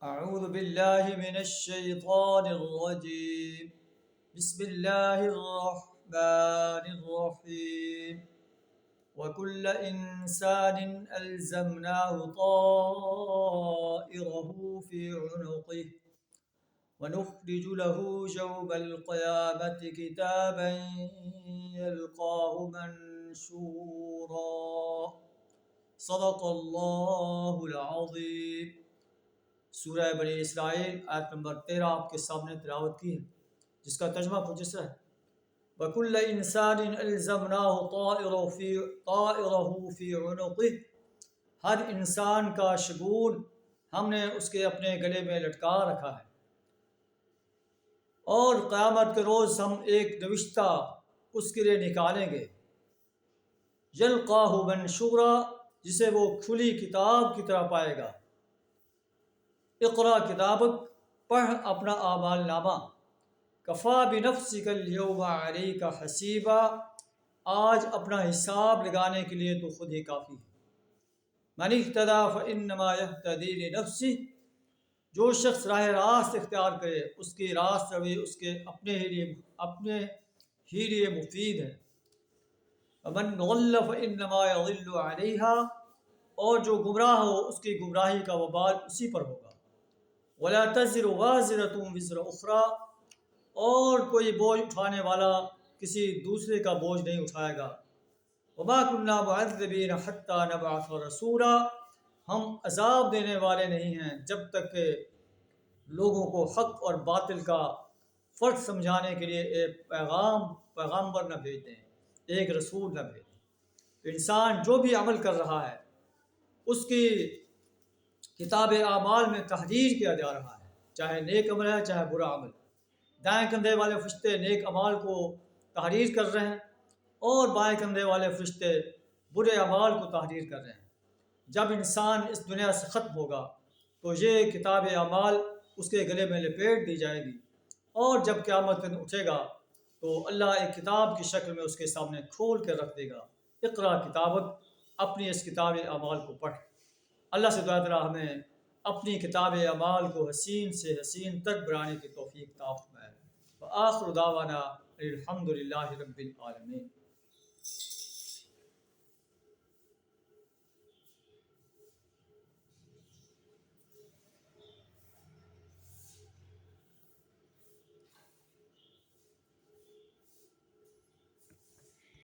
أعوذ بالله من الشيطان الرجيم. بسم الله الرحمن الرحيم. وكل إنسان ألزمناه طائره في عنقه ونخرج له يوم القيامة كتابا يلقاه منشورا. صدق الله العظيم. سورہ بنی اسرائیل آیت نمبر 13 آپ کے سامنے تلاوت کی ہے، جس کا ترجمہ کچھ اس طرح ہے: وَكُلَّ إِنسَانٍ أَلْزَمْنَاهُ طَائِرَهُ فِي عُنُقِهِ. ہر انسان کا شگون ہم نے اس کے اپنے گلے میں لٹکا رکھا ہے، اور قیامت کے روز ہم ایک نوشتہ اس کے لیے نکالیں گے، یلقاہ منشورا، جسے وہ کھلی کتاب کی طرح پائے گا. اقرا کتابک، پڑھ اپنا اعمال نامہ. کفا بنفسک اليوم علیک حسیبا، آج اپنا حساب لگانے کے لیے تو خود ہی کافی ہے. من اہتدی فانما یہتدی لنفسہ، جو شخص راہ راست اختیار کرے اس کی راست روی اس کے اپنے ہی لیے مفید ہے. ومن ضل فانما یضل علیہا، اور جو گمراہ ہو اس کی گمراہی کا وبال اسی پر ہوگا. ولا تزر وازرۃ وزر اخرى، اور کوئی بوجھ اٹھانے والا کسی دوسرے کا بوجھ نہیں اٹھائے گا. وما كنا معذبین حتى نبعث رسولا، ہم عذاب دینے والے نہیں ہیں جب تک کہ لوگوں کو حق اور باطل کا فرق سمجھانے کے لیے ایک پیغامبر نہ بھیج دیں، ایک رسول نہ بھیج دیں. تو انسان جو بھی عمل کر رہا ہے اس کی کتاب اعمال میں تحریر کیا جا رہا ہے، چاہے نیک عمل ہے چاہے برا عمل. دائیں کندھے والے فرشتے نیک اعمال کو تحریر کر رہے ہیں، اور بائیں کندھے والے فرشتے برے اعمال کو تحریر کر رہے ہیں. جب انسان اس دنیا سے ختم ہوگا تو یہ کتاب اعمال اس کے گلے میں لپیٹ دی جائے گی، اور جب قیامت دن اٹھے گا تو اللہ ایک کتاب کی شکل میں اس کے سامنے کھول کر رکھ دے گا. اقرا کتابک، اپنی اس کتاب اعمال کو پڑھ. اللہ سے دعا کرا ہمیں اپنی کتاب اعمال کو حسین سے حسین تک بنانے کی توفیق عطا فرمائے. وآخر دعوانا الحمد للہ رب العالمین.